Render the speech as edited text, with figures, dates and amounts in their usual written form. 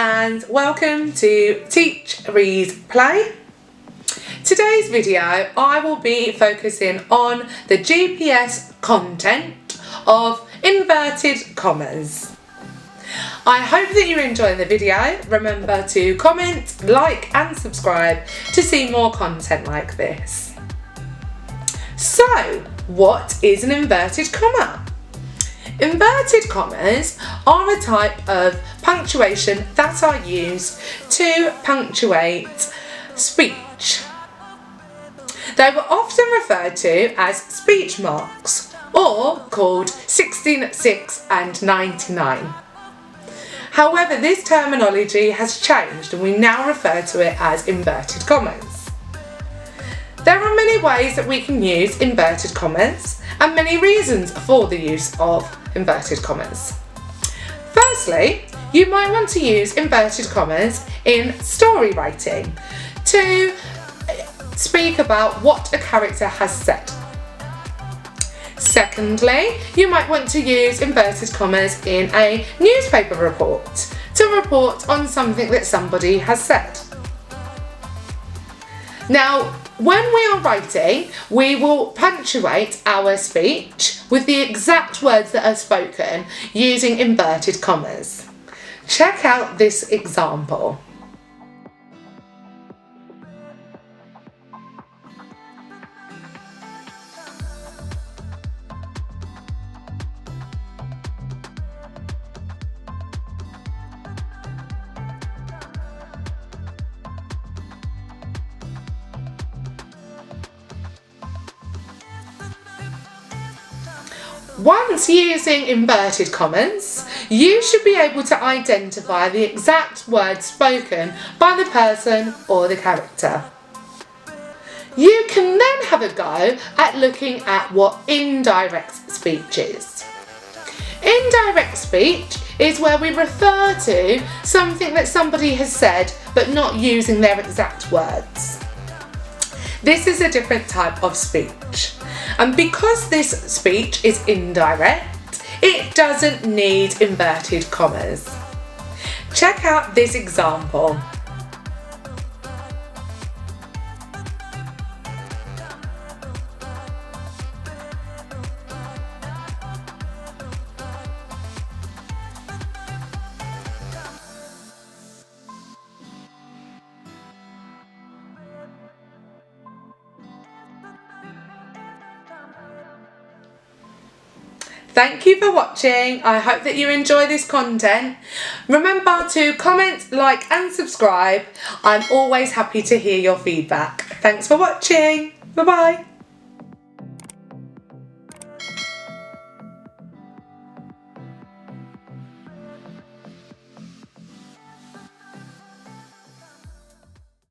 and welcome to Teach, Read, Play. Today's video I will be focusing on the GPS content of inverted commas. I hope that you're enjoying the video. Remember to comment, like and subscribe to see more content like this. So, what is an inverted comma? Inverted commas are a type of punctuation that are used to punctuate speech. They were often referred to as speech marks or called 16, 6 and 99. However, this terminology has changed and we now refer to it as inverted commas. There are many ways that we can use inverted commas and many reasons for the use of inverted commas. Firstly, you might want to use inverted commas in story writing to speak about what a character has said. Secondly, you might want to use inverted commas in a newspaper report to report on something that somebody has said. Now, when we are writing, we will punctuate our speech with the exact words that are spoken using inverted commas. Check out this example. Once using inverted commas, you should be able to identify the exact words spoken by the person or the character. You can then have a go at looking at what indirect speech is. Indirect speech is where we refer to something that somebody has said but not using their exact words. This is a different type of speech. And because this speech is indirect, it doesn't need inverted commas. Check out this example. Thank you for watching. I hope that you enjoy this content. Remember to comment, like and subscribe. I'm always happy to hear your feedback. Thanks for watching. Bye bye.